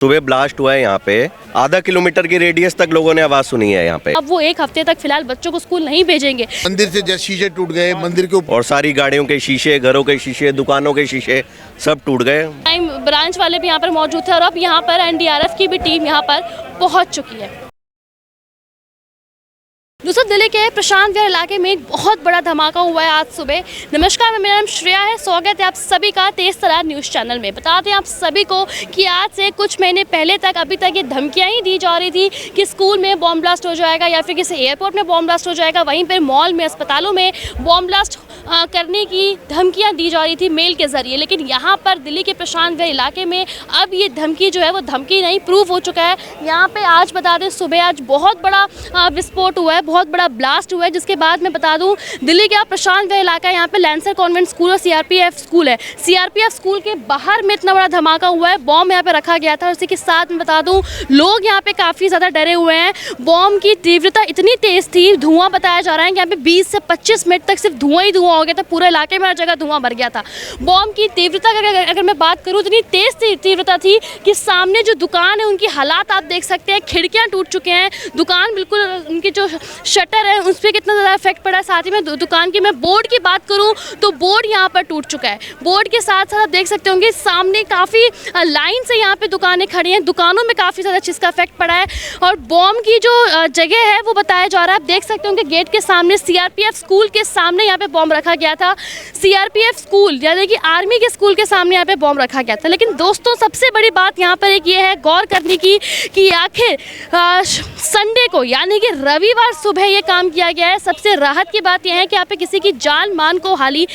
सुबह ब्लास्ट हुआ है यहाँ पे, आधा किलोमीटर की रेडियस तक लोगों ने आवाज सुनी है यहाँ पे। अब वो एक हफ्ते तक फिलहाल बच्चों को स्कूल नहीं भेजेंगे। मंदिर से जैसे शीशे टूट गए मंदिर के ऊपर, और सारी गाड़ियों के शीशे, घरों के शीशे, दुकानों के शीशे सब टूट गए। टाइम ब्रांच वाले भी यहाँ पर मौजूद थे और अब यहाँ पर एनडीआरएफ की भी टीम यहाँ पर पहुँच चुकी है। दूसरा दिल्ली के प्रशांत विहार इलाके में एक बहुत बड़ा धमाका हुआ है आज सुबह। नमस्कार, मेरा नाम श्रेया है, स्वागत है आप सभी का तेज तरार न्यूज़ चैनल में। बता दें आप सभी को कि आज से कुछ महीने पहले तक अभी तक ये धमकियां ही दी जा रही थी कि स्कूल में बॉम्ब ब्लास्ट हो जाएगा या फिर किसी एयरपोर्ट में बॉम्ब ब्लास्ट हो जाएगा, वहीं पर मॉल में, अस्पतालों में बॉम्ब ब्लास्ट करने की धमकियाँ दी जा रही थी मेल के ज़रिए। लेकिन यहाँ पर दिल्ली के प्रशांत विहार इलाके में अब ये धमकी जो है वो धमकी नहीं प्रूफ हो चुका है। यहाँ पे आज बता दें सुबह आज बहुत बड़ा विस्फोट हुआ है, बहुत बड़ा ब्लास्ट हुआ है, जिसके बाद मैं बता दूं दिल्ली का प्रशांत विहार इलाका है, यहाँ पे लैंसर कॉन्वेंट स्कूल और सीआरपीएफ स्कूल है। सीआरपीएफ स्कूल के बाहर में इतना बड़ा धमाका हुआ है, बॉम्ब यहाँ पे रखा गया था। उसी के साथ में बता दूं लोग यहाँ पे काफ़ी ज़्यादा डरे हुए हैं। बॉम्ब की तीव्रता इतनी तेज़ थी, धुआं बताया जा रहा है कि यहाँ पे 20 से 25 मिनट तक सिर्फ धुआं ही धुआं हो गया था, पूरे इलाके में हर जगह धुआं भर गया था। बॉम्ब की तीव्रता अगर मैं बात करूँ इतनी तेज़ तीव्रता थी कि सामने जो दुकान है उनकी हालात आप देख सकते हैं, खिड़कियाँ टूट चुके हैं, दुकान बिल्कुल, उनकी जो शटर है उस पर कितना ज़्यादा इफेक्ट पड़ा है। साथ ही में दुकान की मैं बोर्ड की बात करूं तो बोर्ड यहाँ पर टूट चुका है। बोर्ड के साथ साथ आप देख सकते होंगे सामने काफ़ी लाइन से यहाँ पे दुकानें खड़ी हैं, दुकानों में काफ़ी ज़्यादा चीज़ का इफेक्ट पड़ा है। और बॉम्ब की जो जगह है वो बताया जा रहा है, आप देख सकते होंगे गेट के सामने सीआरपीएफ स्कूल के सामने यहाँ पे बॉम्ब रखा गया था। सीआरपीएफ स्कूल यानी कि आर्मी के स्कूल के सामने यहाँ पे बॉम्ब रखा गया था। लेकिन दोस्तों सबसे बड़ी बात यहाँ पर एक ये है गौर करने की कि आखिर संडे को यानी कि रविवार सुबह ये काम किया गया है। सबसे राहत की बात यह है कि यहाँ पे किसी की जान मान को हानि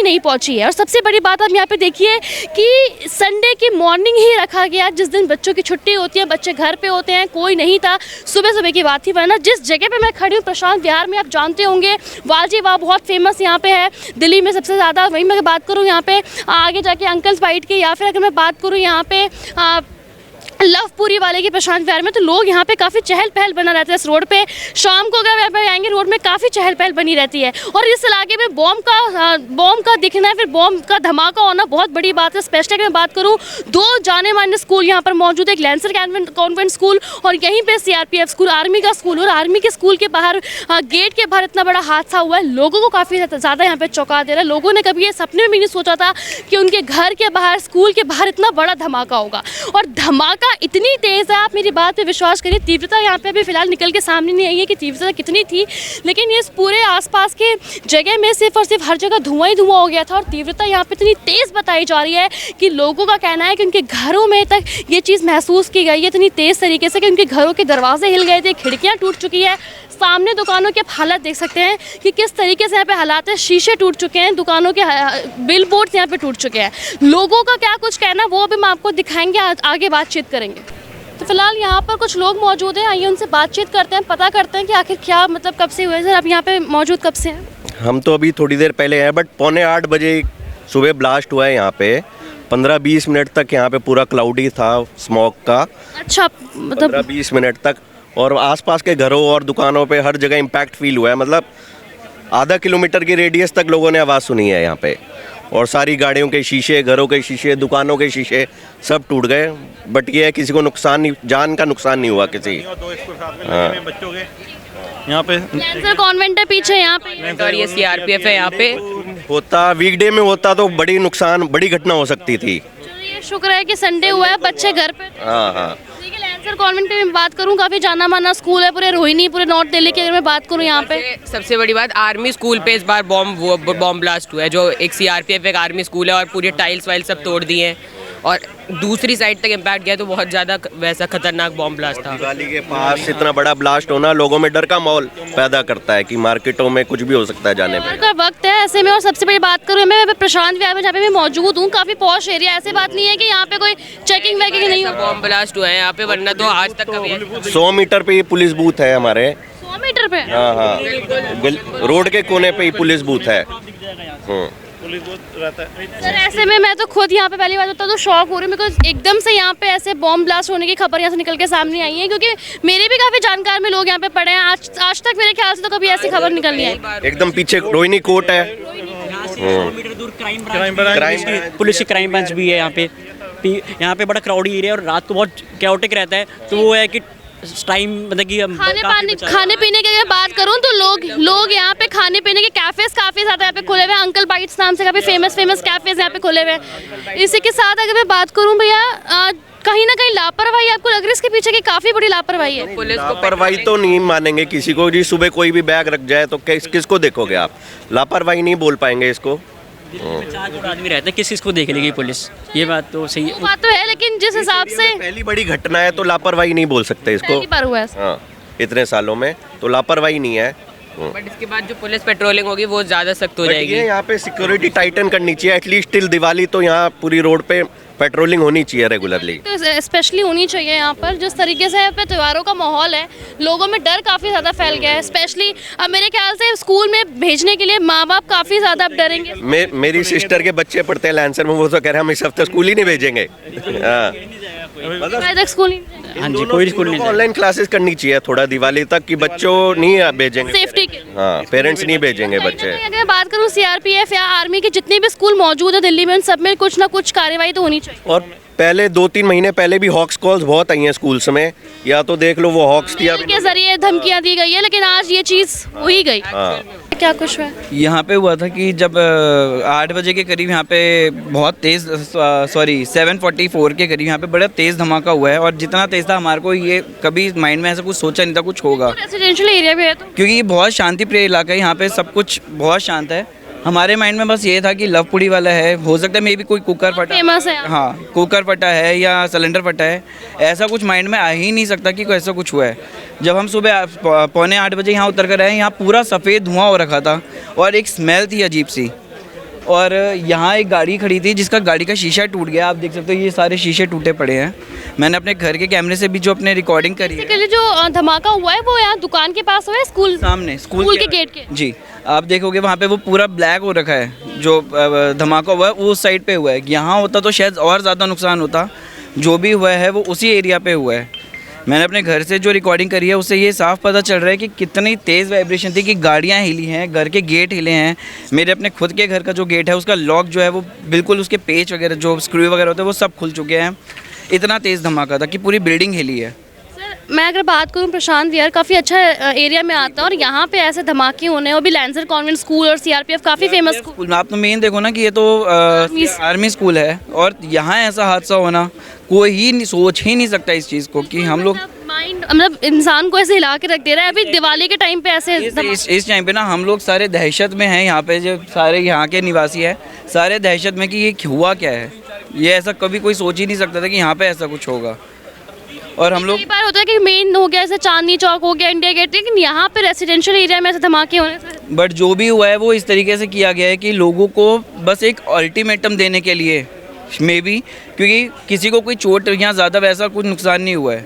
नहीं पहुंची है। और सबसे बड़ी बात आप यहाँ पे देखिए कि संडे की मॉर्निंग ही रखा गया, जिस दिन बच्चों की छुट्टी होती है, बच्चे घर पे होते हैं, कोई नहीं था। सुबह सुबह की बात थी, वरना जिस जगह पे मैं खड़ी हूँ प्रशांत विहार में, आप जानते होंगे वालजी वाह बहुत फेमस यहाँ पे है दिल्ली में सबसे ज़्यादा। वहीं मैं बात करूँ यहाँ पे आगे जाके अंकल्स बाइट की, या फिर अगर मैं बात करूँ यहाँ पे लवपुरी वाले की प्रशांत विहार में, तो लोग यहाँ पे काफ़ी चहल पहल बना रहता है इस रोड पे। शाम को अगर यहाँ पे आएंगे रोड में काफ़ी चहल पहल बनी रहती है। और इस इलाके में बॉम्ब का दिखना, फिर बॉम्ब का धमाका होना बहुत बड़ी बात है। स्पेशली अगर मैं बात करूँ दो जाने माने स्कूल यहाँ पर मौजूद है, एक लैंसर कॉन्वेंट स्कूल और यहीं पर सीआरपीएफ स्कूल, आर्मी का स्कूल। और आर्मी के स्कूल के बाहर गेट के बाहर इतना बड़ा हादसा हुआ है, लोगों को काफ़ी ज़्यादा यहाँ पर चौंका दे रहा है। लोगों ने कभी ये सपने में भी नहीं सोचा था कि उनके घर के बाहर, स्कूल के बाहर इतना बड़ा धमाका होगा। और धमाका इतनी तेज़ है, आप मेरी बात पे विश्वास करिए, तीव्रता यहाँ पे अभी फिलहाल निकल के सामने नहीं आई है कि तीव्रता कितनी थी, लेकिन इस पूरे आसपास के जगह में सिर्फ और सिर्फ हर जगह धुआं ही धुआं हो गया था। और तीव्रता यहाँ पे इतनी तेज़ बताई जा रही है कि लोगों का कहना है कि उनके घरों में तक ये चीज़ महसूस की गई है इतनी तेज़ तरीके से कि उनके घरों के दरवाजे हिल गए थे, खिड़कियाँ टूट चुकी है। सामने दुकानों के हालत देख सकते हैं कि किस तरीके से यहाँ पे हालात है, शीशे टूट चुके हैं, दुकानों के बिल बोर्ड यहाँ पे टूट चुके हैं। लोगों का क्या कुछ कहना वो अभी मैं आपको दिखाएंगे, आगे बातचीत करेंगे। तो फिलहाल यहाँ पर कुछ लोग मौजूद हैं, आइए उनसे बातचीत करते हैं, पता करते हैं कि आखिर क्या मतलब कब से हुए। सर आप यहाँ पे मौजूद कब से हैं? हम तो अभी थोड़ी देर पहले हैं, बट 7:45 बजे सुबह ब्लास्ट हुआ है यहाँ पे। 15-20 मिनट तक यहाँ पे पूरा क्लाउडी था स्मोक का। अच्छा, मतलब 15-20 मिनट तक। और आसपास के घरों और दुकानों पे हर जगह इम्पैक्ट फील हुआ है, मतलब आधा किलोमीटर की रेडियस तक लोगों ने आवाज़ सुनी है यहाँ पे। और सारी गाड़ियों के शीशे, घरों के शीशे, दुकानों के शीशे सब टूट गए। बट ये है किसी को नुकसान नहीं, जान का नुकसान नहीं हुआ किसी। बच्चों के यहाँ पे लैंसर कॉन्वेंट है पीछे यहाँ पे, और ये सीआरपीएफ है यहाँ पे। होता वीकडे में होता तो बड़ी घटना हो सकती थी। चलिए शुक्र है कि संडे हुआ है, बच्चे घर पे। हाँ। देखिए लैंसर कॉन्वेंट पे मैं बात करूँ काफ़ी जाना माना स्कूल है, पूरे रोहिणी, पूरे नॉर्थ दिल्ली की अगर मैं बात करूँ यहाँ पे। सबसे बड़ी बात आर्मी स्कूल पे इस बार बॉम्ब ब्लास्ट हुआ है, जो एक सीआरपीएफ एक आर्मी स्कूल है, और पूरे टाइल्स वाइल्स सब तोड़ दिए हैं और दूसरी साइड तक इम्पैक्ट गया, तो बहुत ज़्यादा वैसा खतरनाक बॉम्ब ब्लास्ट था। दिवाली के पास इतना बड़ा ब्लास्ट होना लोगों में डर का माहौल पैदा करता है कि मार्केटों में कुछ भी हो सकता है जाने में। का वक्त है ऐसे में। और सबसे बड़ी बात करूँ मैं प्रशांत विहार में जहाँ पे मैं मौजूद हूँ, काफ़ी पॉश एरिया, ऐसी बात नहीं है कि यहाँ पे कोई चेकिंग वैकिंग नहीं हो। बॉम्ब ब्लास्ट हुआ है यहाँ पे, वरना तो आज तक कभी 100 मीटर पे ही पुलिस बूथ है हमारे। 100 मीटर पे? हाँ, रोड के कोने पे ही पुलिस बूथ है। पुलिस बहुत रहता है। सर ऐसे में मैं तो खुद यहाँ पे पहली बार होता तो शॉक हो रही हूँ, बिकॉज एकदम से यहाँ पे ऐसे बॉम्ब ब्लास्ट होने की खबर यहाँ से निकल के सामने आई है, क्योंकि मेरे भी काफ़ी जानकार में लोग यहाँ पे पड़े हैं। आज तक मेरे ख्याल से तो कभी ऐसी खबर निकल नहीं आई। एकदम पीछे रोहिणी कोर्ट है, मीटर दूर क्राइम पुलिस की क्राइम ब्रांच भी है यहाँ पे। यहाँ पे बड़ा क्राउडी एरिया और रात को बहुत कैओटिक रहता है, तो वो है कि टाइम मतलब कि खाने पीने की अगर बात करूं तो लोग यहाँ पे खाने पीने के कैफेज काफ़ी ज़्यादा यहाँ पे खुले हुए हैं। अंकल बाइट्स नाम से काफ़ी फेमस कैफेज यहाँ पे खुले हुए हैं। इसी के साथ अगर मैं बात करूं भैया, कहीं ना कहीं लापरवाही आपको लग रही है इसके पीछे की? काफ़ी बड़ी लापरवाही है। लापरवाही तो नहीं मानेंगे किसी को जी। सुबह कोई भी बैग रख जाए तो किसको देखोगे आप? लापरवाही नहीं बोल पाएंगे इसको। 4 करोड़ आदमी रहते हैं, किस को देख लेगी पुलिस? ये बात तो सही है। बात तो है, लेकिन जिस हिसाब से पहली बड़ी घटना है तो लापरवाही नहीं बोल सकते इसको। पहली बार हुआ है। हाँ, इतने सालों में तो लापरवाही नहीं है। बट इसके बाद जो पुलिस पेट्रोलिंग होगी वो ज़्यादा सख्त हो जाएगी। यहाँ पे सिक्योरिटी टाइटन करनी चाहिए एटलीस्ट टिल दिवाली। तो यहाँ पूरी रोड पे पेट्रोलिंग होनी चाहिए रेगुलरली, तो स्पेशली होनी चाहिए यहाँ पर। जिस तरीके से यहाँ पे त्योहारों का माहौल है, लोगों में डर काफ़ी ज़्यादा फैल गया है। स्पेशली अब मेरे ख्याल से स्कूल में भेजने के लिए माँ बाप काफ़ी ज़्यादा अब डरेंगे। मेरी सिस्टर के बच्चे पढ़ते हैं लैंसर में, वो तो कह रहे हैं हम इस हफ्ते स्कूल ही नहीं भेजेंगे। तक स्कूल हाँ जी, कोई स्कूल नहीं। ऑनलाइन क्लासेस करनी चाहिए थोड़ा दिवाली तक कि बच्चों नहीं भेजेंगे, सेफ्टी के। हाँ, पेरेंट्स नहीं भेजेंगे बच्चे। अगर बात करूँ सीआरपीएफ या आर्मी के जितने भी स्कूल मौजूद है दिल्ली में, उन सब में कुछ ना कुछ कार्रवाई तो होनी चाहिए। और पहले 2-3 महीने पहले भी हॉक्स कॉल्स बहुत आई हैं स्कूल्स में, या तो देख लो वो हॉक्स की के जरिए धमकियां दी गई है, लेकिन आज ये चीज़ हो ही गई। क्या कुछ हुआ? यहाँ पे हुआ था कि जब 8 बजे के करीब यहाँ पे बहुत तेज़ 7:44 के करीब यहाँ पे बड़ा तेज़ धमाका हुआ है। और जितना तेज़ था हमारे को ये कभी माइंड में ऐसा कुछ सोचा नहीं था कुछ होगा, रेजिडेंशियल एरिया भी है तो। क्योंकि ये बहुत शांति प्रिय इलाका है, यहाँ पे सब कुछ बहुत शांत है। हमारे माइंड में बस ये था कि लवपुरी वाला है, हो सकता है मे भी कोई कुकर फटा, फेमस है। हाँ, कुकर फटा है या सिलेंडर फटा है, ऐसा कुछ माइंड में आ ही नहीं सकता कि ऐसा कुछ हुआ है। जब हम सुबह 7:45 बजे यहाँ उतर कर आए, यहाँ पूरा सफ़ेद धुआं हो रखा था और एक स्मेल थी अजीब सी। और यहाँ एक गाड़ी खड़ी थी जिसका गाड़ी का शीशा टूट गया, आप देख सकते हो ये सारे शीशे टूटे पड़े हैं। मैंने अपने घर के कैमरे से भी जो अपने रिकॉर्डिंग करी है। जो धमाका हुआ है वो यहाँ दुकान के पास हुआ है, स्कूल सामने, स्कूल के गेट के। जी, आप देखोगे वहाँ पे वो पूरा ब्लैक हो रखा है। जो धमाका हुआ है वो उस साइड पे हुआ है। यहाँ होता तो शायद और ज़्यादा नुकसान होता। जो भी हुआ है वो उसी एरिया पे हुआ है। मैंने अपने घर से जो रिकॉर्डिंग करी है उससे ये साफ पता चल रहा है कि कितनी तेज़ वाइब्रेशन थी, कि गाड़ियाँ हिली हैं, घर के गेट हिले हैं। मेरे अपने खुद के घर का जो गेट है उसका लॉक जो है वो बिल्कुल, उसके पेच वगैरह जो स्क्रू वगैरह होते हैं वो सब खुल चुके हैं। इतना तेज़ धमाका था कि पूरी बिल्डिंग हिली है। मैं अगर बात करूं, प्रशांत विहार काफ़ी अच्छा एरिया में आता है और यहाँ पे ऐसे धमाके होने, और भी लैंसर कॉन्वेंट स्कूल और सीआरपीएफ काफ़ी फेमस स्कूल। आप तो मेन देखो ना कि ये तो आर्मी स्कूल है और यहाँ ऐसा हादसा होना कोई ही सोच ही नहीं सकता इस चीज़ को, कि हम लोग माइंड मतलब इंसान को ऐसे हिला के रख दे रहा है। अभी दिवाली के टाइम पे ऐसे इस टाइम पे ना हम लोग सारे दहशत में हैं। यहाँ पे जो सारे यहाँ के निवासी हैं सारे दहशत में कि ये हुआ क्या है। ये ऐसा कभी कोई सोच ही नहीं सकता था कि यहाँ पे ऐसा कुछ होगा। और हम लोग कई बार होता है कि मेन हो गया, जैसे चांदनी चौक हो गया, इंडिया गेट, लेकिन यहाँ पे रेसिडेंशियल एरिया में ऐसे धमाके होने से। बट जो भी हुआ है वो इस तरीके से किया गया है कि लोगों को बस एक अल्टीमेटम देने के लिए, मे बी, क्योंकि किसी को कोई चोट या ज़्यादा वैसा कुछ नुकसान नहीं हुआ है।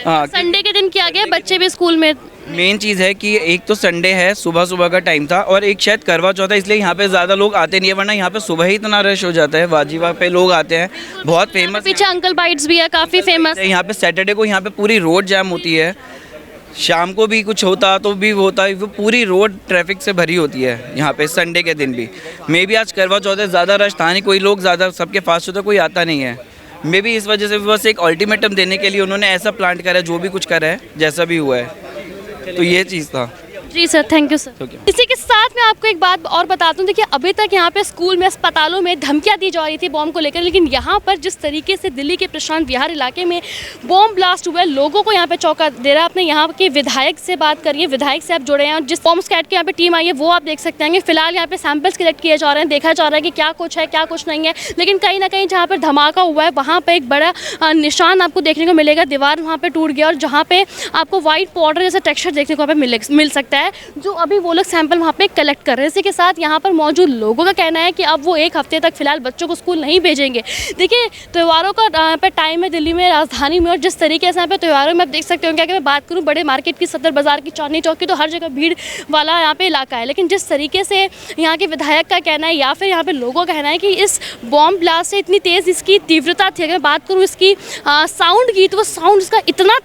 हाँ, संडे के दिन किया गया, बच्चे भी स्कूल में। मेन चीज़ है कि एक तो संडे है, सुबह का टाइम था, और एक शायद करवा चौथ है, इसलिए यहाँ पे ज़्यादा लोग आते नहीं है, वरना यहाँ पे सुबह ही इतना रश हो जाता है। वाजीवा पे लोग आते हैं, बहुत फेमस। पीछे अंकल बाइट्स भी है, काफ़ी फेमस है। यहाँ पे सैटरडे को यहाँ पे पूरी रोड जाम होती है। शाम को भी कुछ होता तो भी होता है, वो पूरी रोड ट्रैफिक से भरी होती है यहाँ पे संडे के दिन भी। मे भी आज करवा चौथ है, ज़्यादा रश था नहीं, कोई लोग ज़्यादा, सबके फास्ट होता, कोई आता नहीं है। मे भी इस वजह से बस एक अल्टीमेटम देने के लिए उन्होंने ऐसा प्लांट करा है, जो भी कुछ करा है, जैसा भी हुआ है। तो ये चीज़ था। जी सर, थैंक यू सर। इसी के साथ मैं आपको एक बात और बताता हूँ। देखिए, अभी तक यहाँ पे स्कूल में, अस्पतालों में धमकियाँ दी जा रही थी बॉम्ब को लेकर, लेकिन यहाँ पर जिस तरीके से दिल्ली के प्रशांत विहार इलाके में बॉम्ब ब्लास्ट हुआ है, लोगों को यहाँ पे चौंका दे रहा है। आपने यहाँ के विधायक से बात करिए, विधायक से आप जुड़े हैं, जिस बॉम्ब स्क्वाड की यहाँ पे टीम आई है वो आप देख सकते हैं। फिलहाल यहाँ पे सैंपल्स कलेक्ट किए जा रहे हैं, देखा जा रहा है कि क्या कुछ है क्या कुछ नहीं है। लेकिन कहीं ना कहीं जहाँ पर धमाका हुआ है वहाँ पर एक बड़ा निशान आपको देखने को मिलेगा। दीवार वहाँ पर टूट गया और जहाँ पे आपको व्हाइट पाउडर जैसा टेक्सचर देखने को मिल सकता है, जो अभी वो लोग सैंपल वहाँ पे कलेक्ट कर रहे हैं। इसी के साथ यहाँ पर मौजूद लोगों का कहना है कि अब वो 1 हफ्ते तक फिलहाल बच्चों को स्कूल नहीं भेजेंगे। देखिए, त्योहारों का पे टाइम है दिल्ली में, राजधानी में, और जिस तरीके से यहाँ पे त्योहारों में आप देख सकते हो, क्या कि मैं बात करूँ बड़े मार्केट की, सदर बाजार की, चांदनी चौक की, तो हर जगह भीड़ वाला यहाँ पे इलाका है। लेकिन जिस तरीके से यहाँ के विधायक का कहना है या फिर यहाँ पे लोगों का कहना है कि इस बॉम्ब ब्लास्ट से इतनी तेज़ इसकी तीव्रता थी, अगर बात करूँ इसकी साउंड की, तो वो साउंड इसका इतना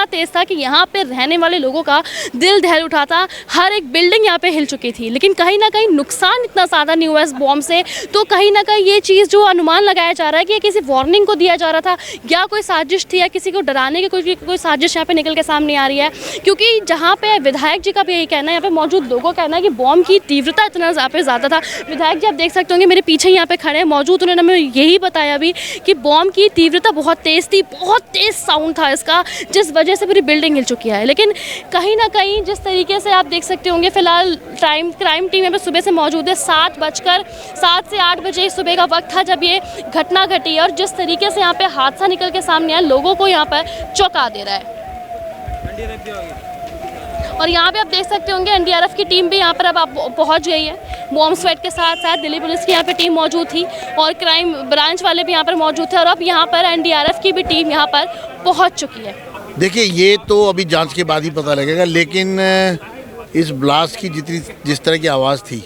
तेज़ था कि यहाँ पर रहने वाले लोगों का दिल दहल उठा था, हर एक बिल्डिंग यहाँ पे हिल चुकी थी, लेकिन कहीं ना कहीं नुकसान इतना ज़्यादा नहीं हुआ इस बॉम्ब से। तो कहीं ना कहीं ये चीज़ जो अनुमान लगाया जा रहा है कि किसी वार्निंग को दिया जा रहा था या कोई साजिश थी या किसी को डराने की कोई साजिश यहाँ पे निकल के सामने आ रही है। क्योंकि जहाँ पे विधायक जी का भी यही कहना है, यहाँ पे मौजूद लोगों का कहना है कि बॉम्ब की तीव्रता इतना ज़्यादा था। विधायक जी आप देख सकते होंगे मेरे पीछे यहाँ पे खड़े हैं मौजूद, उन्होंने हमें यही बताया भी कि बॉम्ब की तीव्रता बहुत तेज़ थी, बहुत तेज़ साउंड था इसका, जिस वजह से पूरी बिल्डिंग हिल चुकी है। लेकिन कहीं ना कहीं जिस तरीके से आप देख सकते होंगे, फिलहाल क्राइम टीम यहाँ पे सुबह से मौजूद है। 7 से 8 बजे सुबह का वक्त था जब ये घटना घटी है, और जिस तरीके से यहाँ पे हादसा निकल के सामने आया, लोगों को यहाँ पर चौंका दे रहा है। और यहाँ पे आप देख सकते होंगे एनडीआरएफ की टीम भी यहाँ पर अब पहुँच गई है। बॉम्ब स्क्वाड के साथ साथ दिल्ली पुलिस की यहाँ पे टीम मौजूद थी और क्राइम ब्रांच वाले भी यहाँ पर मौजूद थे, और अब यहाँ पर एनडीआरएफ की भी टीम यहाँ पर पहुँच चुकी है। देखिए, ये तो अभी जांच के बाद ही पता लगेगा, लेकिन इस ब्लास्ट की जिस तरह की आवाज़ थी,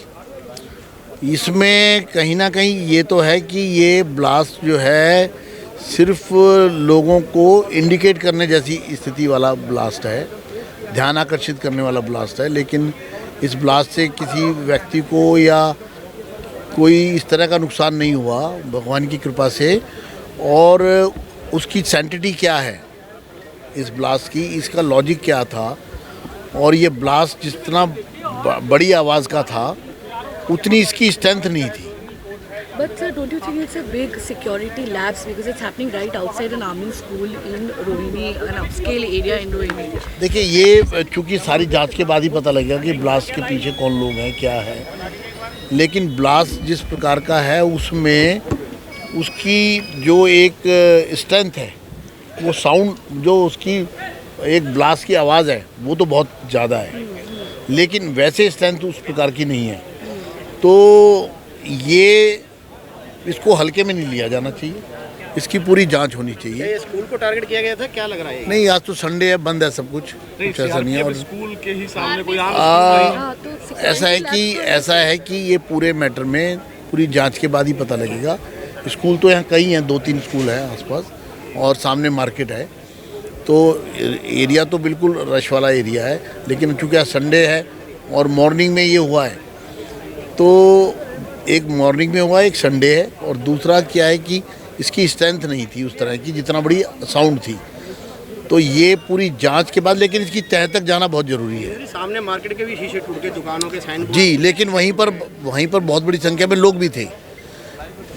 इसमें कहीं ना कहीं ये तो है कि ये ब्लास्ट जो है सिर्फ लोगों को इंडिकेट करने जैसी स्थिति वाला ब्लास्ट है, ध्यान आकर्षित करने वाला ब्लास्ट है। लेकिन इस ब्लास्ट से किसी व्यक्ति को या कोई इस तरह का नुकसान नहीं हुआ, भगवान की कृपा से। और उसकी सैंटिटी क्या है इस ब्लास्ट की, इसका लॉजिक क्या था, और ये ब्लास्ट जितना बड़ी आवाज़ का था उतनी इसकी स्ट्रेंथ नहीं थी। But sir, don't you think it's a big security lapse because it's happening right outside an army school in Rohini, an upscale area in Rohini? देखिए, ये चूँकि सारी जांच के बाद ही पता लगेगा कि ब्लास्ट के पीछे कौन लोग हैं, क्या है। लेकिन ब्लास्ट जिस प्रकार का है उसमें उसकी जो एक स्ट्रेंथ है, वो साउंड जो उसकी एक ब्लास्ट की आवाज़ है वो तो बहुत ज़्यादा है, लेकिन वैसे स्ट्रेंथ उस प्रकार की नहीं है। तो ये इसको हल्के में नहीं लिया जाना चाहिए, इसकी पूरी जांच होनी चाहिए। ये स्कूल को टारगेट किया गया था, क्या लग रहा है? नहीं, आज तो संडे है, बंद है सब कुछ ऐसा नहीं है। और स्कूल के ही सामने कोई ऐसा है कि ये पूरे मैटर में पूरी जांच के बाद ही पता लगेगा। स्कूल तो यहाँ कई हैं, 2-3 स्कूल हैं आसपास, और सामने मार्केट है, तो एरिया तो बिल्कुल रश वाला एरिया है। लेकिन चूँकि आज संडे है और मॉर्निंग में ये हुआ है, तो एक मॉर्निंग में हुआ, एक संडे है, और दूसरा क्या है कि इसकी स्ट्रेंथ नहीं थी उस तरह की जितना बड़ी साउंड थी। तो ये पूरी जांच के बाद, लेकिन इसकी तह तक जाना बहुत ज़रूरी है। सामने मार्केट के भी शीशे टूट के, दुकानों के साइन जी, लेकिन वहीं पर बहुत बड़ी संख्या में लोग भी थे।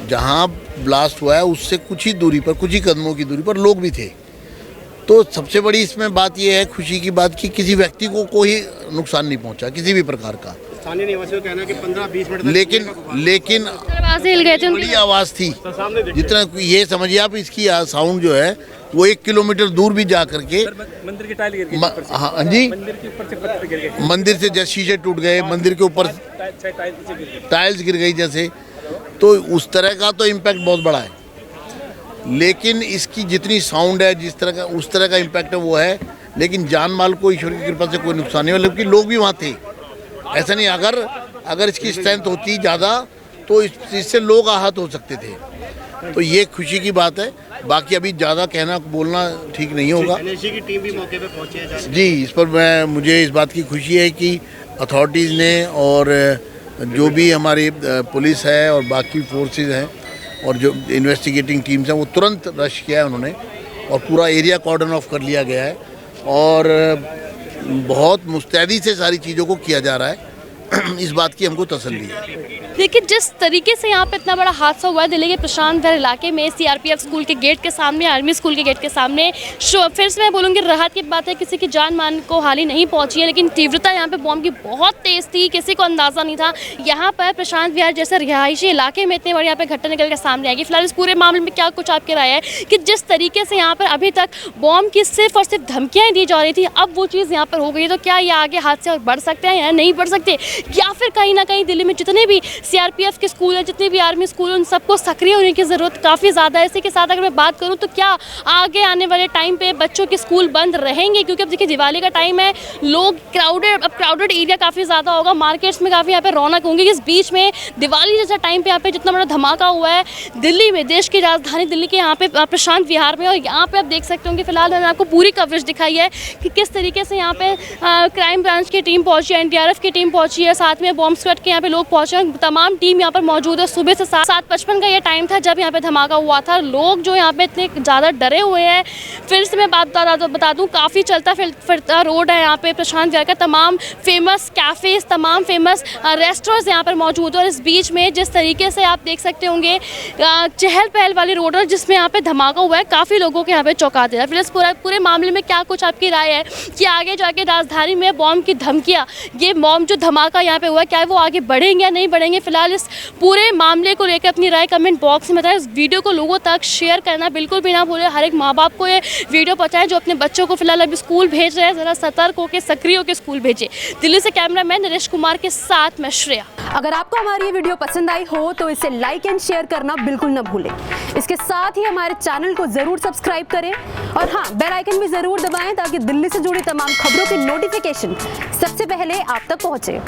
जहाँ ब्लास्ट हुआ है उससे कुछ ही दूरी पर, कुछ ही कदमों की दूरी पर लोग भी थे। तो सबसे बड़ी इसमें बात यह है, खुशी की बात, कि किसी व्यक्ति को कोई नुकसान नहीं पहुँचा किसी भी प्रकार का। स्थानीय निवासियों का कहना है कि 15-20 मिनट लेकिन हिल गए थे, बड़ी आवाज़ थी, जितना ये समझिए आप, इसकी साउंड जो है वो 1 किलोमीटर दूर भी जा करके मंदिर की टाइल गिर गई। हाँ जी, मंदिर के ऊपर से पत्थर गिर गए, मंदिर से जैसे शीशे टूट गए, मंदिर के ऊपर टाइल्स गिर गई जैसे, तो उस तरह का तो इम्पैक्ट बहुत बड़ा है। लेकिन इसकी जितनी साउंड है, जिस तरह का उस तरह का इम्पैक्ट है वो है, लेकिन जान माल को ईश्वर की कृपा से कोई नुकसान नहीं हुआ। लेकिन लोग भी वहाँ थे, ऐसा नहीं, अगर इसकी स्ट्रेंथ होती ज़्यादा तो इससे लोग आहत हो सकते थे। तो ये खुशी की बात है। बाकी अभी ज़्यादा कहना बोलना ठीक नहीं होगा। एनएसजी की टीम भी मौके पे पहुंची है जी, इस पर मुझे इस बात की खुशी है कि अथॉरिटीज़ ने और जो भी हमारी पुलिस है और बाकी फोर्सेस हैं और जो इन्वेस्टिगेटिंग टीम्स हैं, वो तुरंत रश किया है उन्होंने, और पूरा एरिया कॉर्डन ऑफ कर लिया गया है, और बहुत मुस्तैदी से सारी चीज़ों को किया जा रहा है। इस बात की हमको तसल्ली है। देखिए, जिस तरीके से यहाँ पे इतना बड़ा हादसा हुआ है दिल्ली के प्रशांत विहार इलाके में, सीआरपीएफ स्कूल के गेट के सामने, आर्मी स्कूल के गेट के सामने, फिर से मैं बोलूँगी राहत की बात है, किसी की जान मान को हानि नहीं पहुँची है, लेकिन तीव्रता यहाँ पे बॉम्ब की बहुत तेज़ थी, किसी को अंदाज़ा नहीं था। यहाँ पर प्रशांत विहार जैसे रिहायशी इलाके में इतने बड़े यहाँ पे घटना निकल के सामने आएगी। फिलहाल इस पूरे मामले में क्या कुछ आपकी राय है कि जिस तरीके से यहाँ पर अभी तक बॉम्ब की सिर्फ और सिर्फ धमकियाँ दी जा रही थी, अब वो चीज़ यहाँ पर हो गई, तो क्या ये आगे हादसे और बढ़ सकते हैं या नहीं बढ़ सकते, या फिर कहीं ना कहीं दिल्ली में जितने भी सीआरपीएफ के स्कूल है, जितने भी आर्मी स्कूल हैं, उन सबको सक्रिय होने की ज़रूरत काफ़ी ज़्यादा है। इसी के साथ अगर मैं बात करूँ तो क्या आगे आने वाले टाइम पे बच्चों के स्कूल बंद रहेंगे, क्योंकि अब देखिए दिवाली का टाइम है, लोग क्राउडेड एरिया काफ़ी ज़्यादा होगा, मार्केट्स में काफ़ी यहाँ पे रौनक होंगी। इस बीच में दिवाली जैसा टाइम पे यहाँ पे जितना बड़ा धमाका हुआ है दिल्ली में, देश की राजधानी दिल्ली के यहाँ पे प्रशांत विहार में, और यहाँ पे आप देख सकते होंगे फिलहाल मैंने आपको पूरी कवरेज दिखाई है कि किस तरीके से यहाँ पे क्राइम ब्रांच की टीम पहुंची है, एनडीआरएफ की टीम पहुंची है, साथ में बॉम्ब स्क्वाड के यहाँ पे लोग पहुंचे हैं, तमाम टीम यहाँ पर मौजूद है। सुबह से 7:55 का ये टाइम था जब यहाँ पे धमाका हुआ था। लोग जो यहाँ पे इतने ज़्यादा डरे हुए हैं, फिर से मैं बता दूँ काफ़ी चलता फिरता रोड है यहाँ पे प्रशांत विहार का, तमाम फेमस कैफ़ेज़, तमाम फेमस रेस्टोरेंट्स यहाँ पर मौजूद है। और इस बीच में जिस तरीके से आप देख सकते होंगे चहल पहल वाली रोड है जिसमें यहाँ पे धमाका हुआ है, काफ़ी लोगों के यहाँ पे चौंका दिया। फिर इस पूरे मामले में क्या कुछ आपकी राय है कि आगे जाके राजधानी में बॉम्ब की धमकियाँ, ये बॉम्ब जो धमाका यहाँ पे हुआ है, क्या वो आगे बढ़ेंगे या नहीं बढ़ेंगे? फिलहाल इस पूरे मामले को लेकर अपनी राय कमेंट बॉक्स में बताएं। इस वीडियो को लोगों तक शेयर करना बिल्कुल भी ना भूलें। हर एक माँ बाप को ये वीडियो पहुँचाएं जो अपने बच्चों को फिलहाल अभी स्कूल भेज रहे हैं, ज़रा सतर्क होकर सक्रिय होकर स्कूल भेजें। दिल्ली से कैमरामैन नरेश कुमार के साथ मैं श्रेया। अगर आपको हमारी ये वीडियो पसंद आई हो तो इसे लाइक एंड शेयर करना बिल्कुल न भूलें। इसके साथ ही हमारे चैनल को जरूर सब्सक्राइब करें और हाँ, बेल आइकन भी जरूर दबाएं ताकि दिल्ली से जुड़ी तमाम खबरों की नोटिफिकेशन सबसे पहले आप तक पहुंचे।